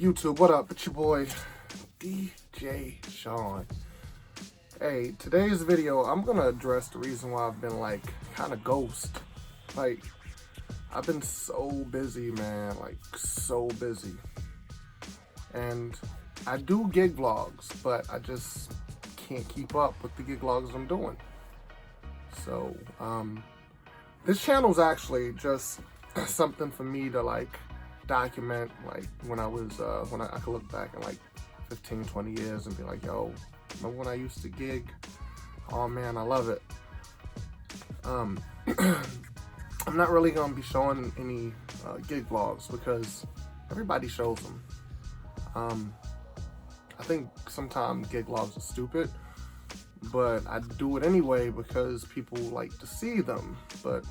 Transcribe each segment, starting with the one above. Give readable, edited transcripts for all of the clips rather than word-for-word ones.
YouTube, what up? It's your boy, DJ Sean. Hey, today's video, I'm gonna address the reason why I've been like kind of ghost. Like, I've been so busy, man, like so busy. And I do gig vlogs, but I just can't keep up with the gig vlogs I'm doing. So, this channel's actually just something for me to like document, like when I was, when I could look back in like 15, 20 years and be like, yo, remember when I used to gig? Oh man, I love it. I'm not really gonna be showing any gig vlogs because everybody shows them. I think sometimes gig vlogs are stupid, but I do it anyway because people like to see them. But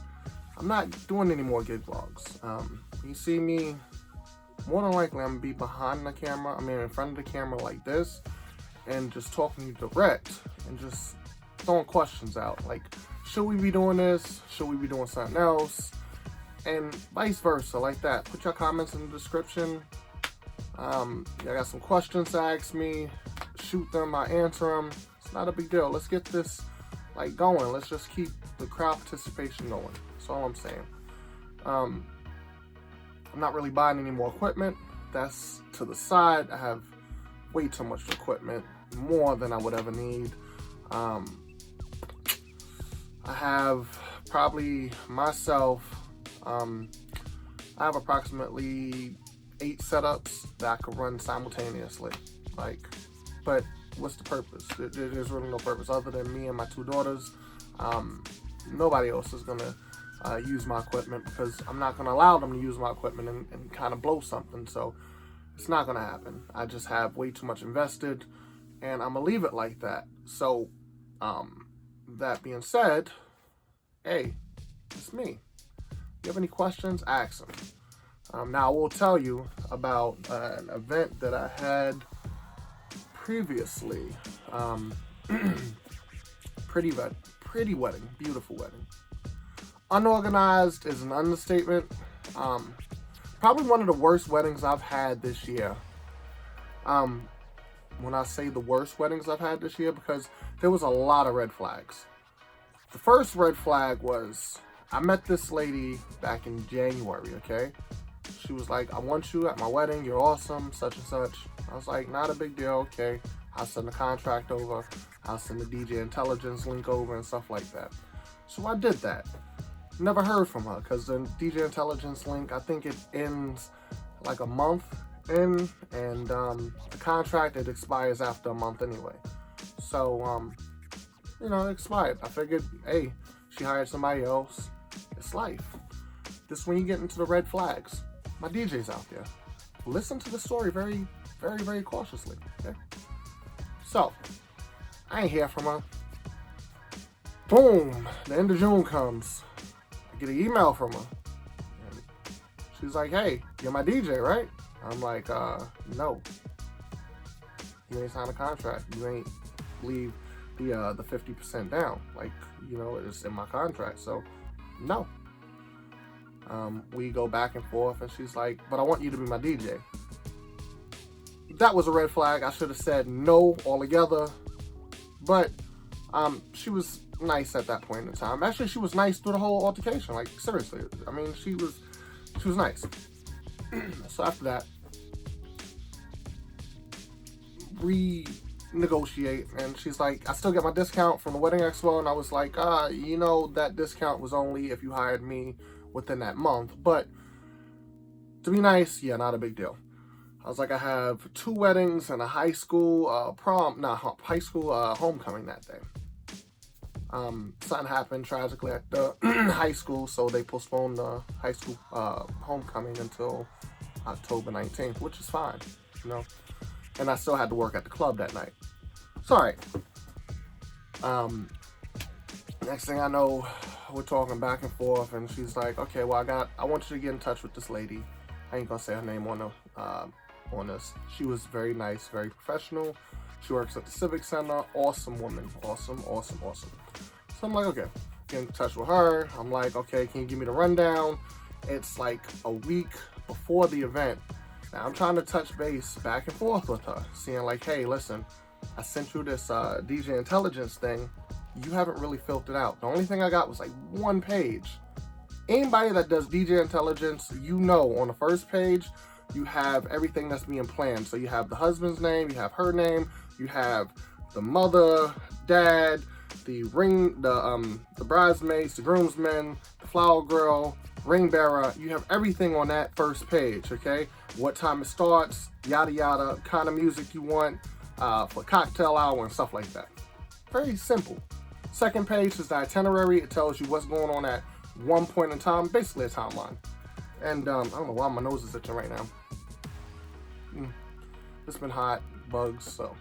I'm not doing any more gig vlogs. You see me, more than likely I'm gonna be behind the camera, in front of the camera like this, and just talking to you direct and just throwing questions out. Like, should we be doing this? Should we be doing something else? And vice versa, like that. Put your comments in the description. I got some questions to ask me. Shoot them, I answer them. It's not a big deal. Let's get this like going. Let's just keep the crowd participation going. That's all I'm saying. I'm not really buying any more equipment. That's to the side. I have way too much equipment, more than I would ever need. I have probably myself, I have approximately 8 setups that I could run simultaneously. Like, but what's the purpose? There's really no purpose other than me and my 2 daughters. Nobody else is gonna use my equipment because I'm not gonna allow them to use my equipment and kind of blow something. So it's not gonna happen. I just have way too much invested, and I'm gonna leave it like that. So, that being said, hey, it's me. If you have any questions, ask them. Now I will tell you about an event that I had previously. Pretty wedding, beautiful wedding. Unorganized is an understatement. Probably one of the worst weddings I've had this year. When I say the worst weddings I've had this year, because there was a lot of red flags. The first red flag was, I met this lady back in January, okay? She was like, I want you at my wedding, you're awesome, such and such. I was like, not a big deal, okay. I'll send the contract over, I'll send the DJ Intelligence link over and stuff like that. So I did that. Never heard from her because the DJ Intelligence link, I think it ends like a month in, and the contract, it expires after a month anyway. So, it expired. I figured, hey, she hired somebody else. It's life. This is when you get into the red flags. My DJ's out there. Listen to the story very, very, very cautiously, okay? So, I ain't hear from her. Boom, the end of June comes. I get an email from her. And she's like, hey, you're my DJ, right? I'm like, no. You ain't signed a contract. You ain't leave the 50% down. Like, it's in my contract, so no. We go back and forth, and she's like, but I want you to be my DJ. That was a red flag. I should have said no altogether, but she was nice at that point in time. Actually, she was nice through the whole altercation. Like, seriously, she was nice. So after that, renegotiate, and she's like, I still get my discount from the Wedding Expo, and I was like, that discount was only if you hired me within that month, but to be nice, yeah, not a big deal. I was like, I have 2 weddings and a high school high school homecoming that day. Something happened tragically at the high school, so they postponed the high school homecoming until October 19th, which is fine, and I still had to work at the club that night. It's all right. Next thing I know, we're talking back and forth, and she's like, okay, well, I want you to get in touch with this lady. I ain't gonna say her name on this. She was very nice, very professional. She works at the Civic Center. Awesome woman. Awesome. So I'm like, okay, get in touch with her. I'm like, okay, can you give me the rundown? It's like a week before the event, Now I'm trying to touch base back and forth with her, seeing like, hey, listen, I sent you this DJ Intelligence thing. You haven't really filled it out. The only thing I got was like 1 page. Anybody that does DJ Intelligence, you know, on the first page, you have everything that's being planned. So you have the husband's name, you have her name, you have the mother, dad, the bridesmaids, the groomsmen, the flower girl, ring bearer. You have everything on that first page, okay? What time it starts, yada yada, kind of music you want for cocktail hour and stuff like that. Very simple. Second page is the itinerary. It tells you what's going on at one point in time, basically a timeline. And I don't know why my nose is itching right now. It's been hot, bugs, so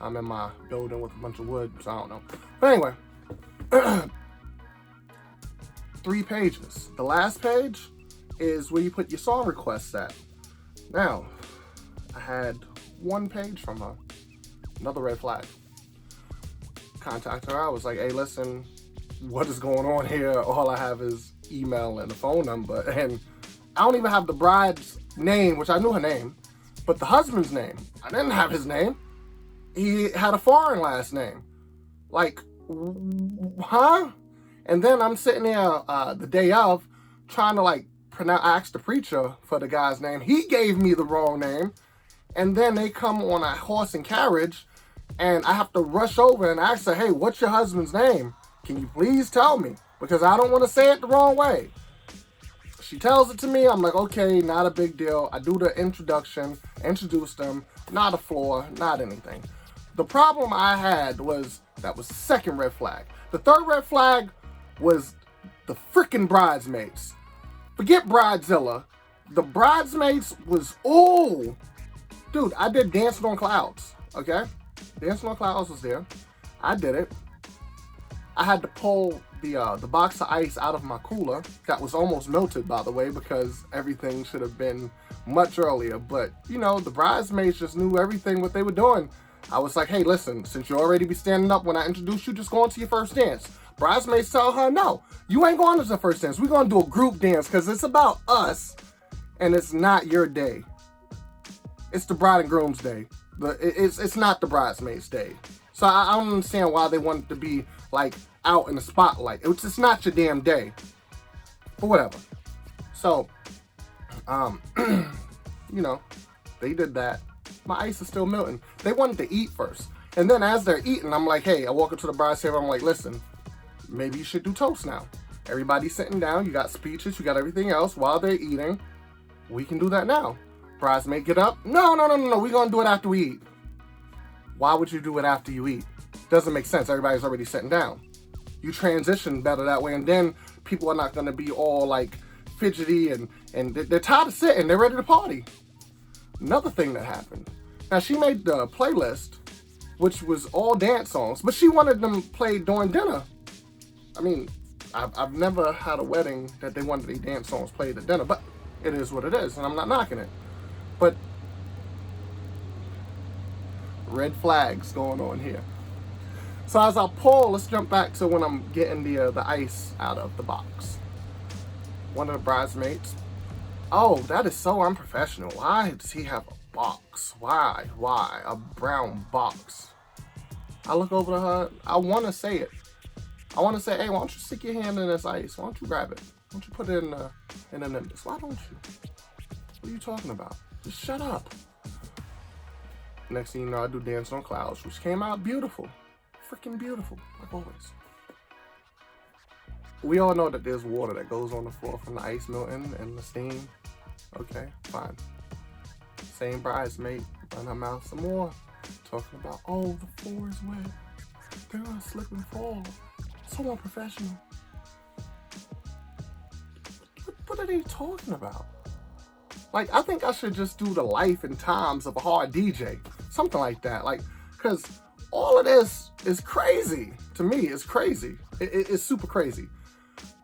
I'm in my building with a bunch of wood, so I don't know. But anyway, 3 pages. The last page is where you put your song requests at. Now, I had 1 page from her. Another red flag. Contacted her. I was like, hey, listen, what is going on here? All I have is email and a phone number. And I don't even have the bride's name, which I knew her name, but the husband's name, I didn't have his name. He had a foreign last name. Like, huh? And then I'm sitting there the day of trying to like ask the preacher for the guy's name. He gave me the wrong name. And then they come on a horse and carriage and I have to rush over and ask her, hey, what's your husband's name? Can you please tell me? Because I don't want to say it the wrong way. She tells it to me. I'm like, okay, not a big deal. I do the introduction, introduce them, not a flaw, not anything. The problem I had was, that was the second red flag. The third red flag was the freaking bridesmaids. Forget Bridezilla. The bridesmaids was, oh, dude, I did Dancing on Clouds, okay? Dancing on Clouds was there. I did it. I had to pull the box of ice out of my cooler. That was almost melted, by the way, because everything should have been much earlier. But, you know, the bridesmaids just knew everything what they were doing. I was like, hey, listen, since you already be standing up when I introduce you, just go on to your first dance. Bridesmaids tell her, no, you ain't going to the first dance. We're going to do a group dance because it's about us and it's not your day. It's the bride and groom's day. It's not the bridesmaids' day. So I don't understand why they wanted to be like out in the spotlight. It's just not your damn day. But whatever. So, you know, they did that. My ice is still melting. They wanted to eat first. And then as they're eating, I'm like, hey, I walk up to the bride's table. I'm like, listen, maybe you should do toast now. Everybody's sitting down. You got speeches. You got everything else while they're eating. We can do that now. Bridesmaid, get up. No. We're going to do it after we eat. Why would you do it after you eat? Doesn't make sense. Everybody's already sitting down. You transition better that way. And then people are not going to be all like fidgety and they're tired of sitting. They're ready to party. Another thing that happened. Now, she made the playlist, which was all dance songs, but she wanted them played during dinner. I mean, I've never had a wedding that they wanted the dance songs played at dinner, but it is what it is, and I'm not knocking it. But red flags going on here. So as I pull, let's jump back to when I'm getting the ice out of the box. One of the bridesmaids, oh, that is so unprofessional. Why does he have a box? Why? A brown box? I look over to her. I want to say it. I want to say, hey, why don't you stick your hand in this ice? Why don't you grab it? Why don't you put it in the nimbus? Why don't you? What are you talking about? Just shut up. Next thing you know, I do Dance on Clouds, which came out beautiful. Freaking beautiful, like always. We all know that there's water that goes on the floor from the ice melting and the steam. Okay, fine. Same bridesmaid run her mouth some more. Talking about, oh, the floor is wet. They're gonna slip and fall. So unprofessional. What are they talking about? Like, I think I should just do the life and times of a hard DJ. Something like that. Like, because all of this is crazy. To me, it's crazy. It's super crazy.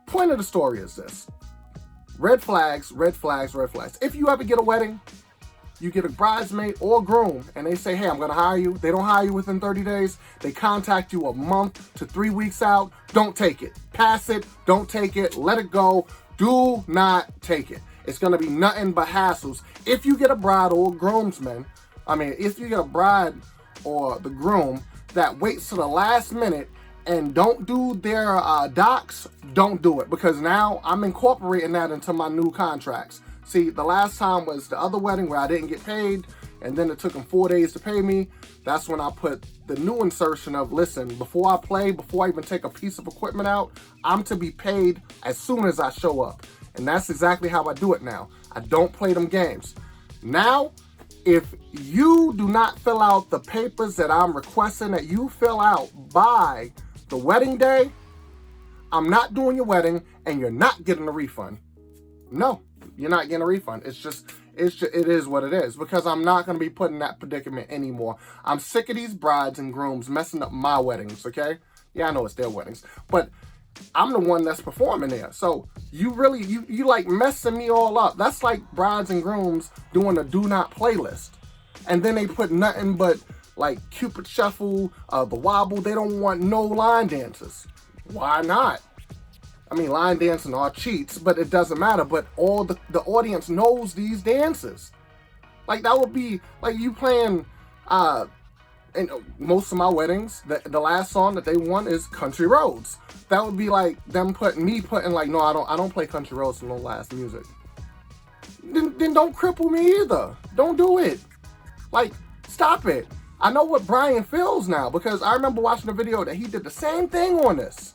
Point of the story is this. Red flags, red flags, red flags. If you ever get a wedding, you get a bridesmaid or groom, and they say, hey, I'm going to hire you. They don't hire you within 30 days. They contact you a month to 3 weeks out. Don't take it. Pass it. Don't take it. Let it go. Do not take it. It's going to be nothing but hassles. If you get a bride or groomsman, if you get a bride or the groom that waits to the last minute and don't do their docs, don't do it, because now I'm incorporating that into my new contracts. See, the last time was the other wedding where I didn't get paid, and then it took them 4 days to pay me. That's when I put the new insertion of, listen, before I even take a piece of equipment out, I'm to be paid as soon as I show up. And that's exactly how I do it now. I don't play them games. Now, if you do not fill out the papers that I'm requesting that you fill out by the wedding day, I'm not doing your wedding, and you're not getting a refund. No, you're not getting a refund. It is what it is, because I'm not going to be put in that predicament anymore. I'm sick of these brides and grooms messing up my weddings, okay? Yeah, I know it's their weddings, but I'm the one that's performing there. So you really, you like messing me all up. That's like brides and grooms doing a do not playlist. And then they put nothing but like Cupid Shuffle, the Wobble. They don't want no line dances. Why not? Line dancing are cheats, but it doesn't matter. But all the audience knows these dances. Like, that would be like you playing, in most of my weddings, the last song that they want is Country Roads. That would be like them putting like, no, I don't play Country Roads for no last music. Then don't cripple me either. Don't do it. Like, stop it. I know what Brian feels now, because I remember watching a video that he did the same thing on this.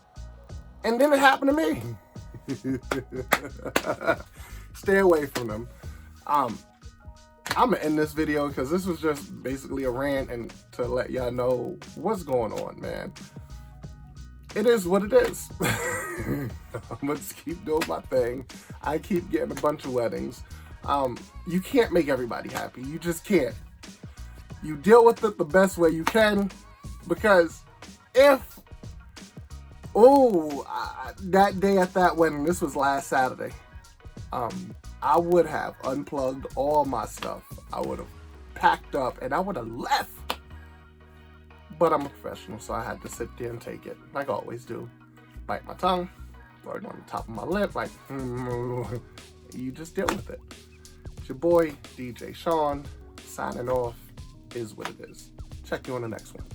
And then it happened to me. Stay away from them. I'm gonna end this video because this was just basically a rant and to let y'all know what's going on, man. It is what it is. I'm gonna just keep doing my thing. I keep getting a bunch of weddings. You can't make everybody happy. You just can't. You deal with it the best way you can, because if that day at that wedding, this was last Saturday, I would have unplugged all my stuff. I would have packed up and I would have left. But I'm a professional, so I had to sit there and take it, like I always do. Bite my tongue, right on the top of my lip, like, you just deal with it. It's your boy, DJ Sean, signing off. Is what it is. Check you on the next one.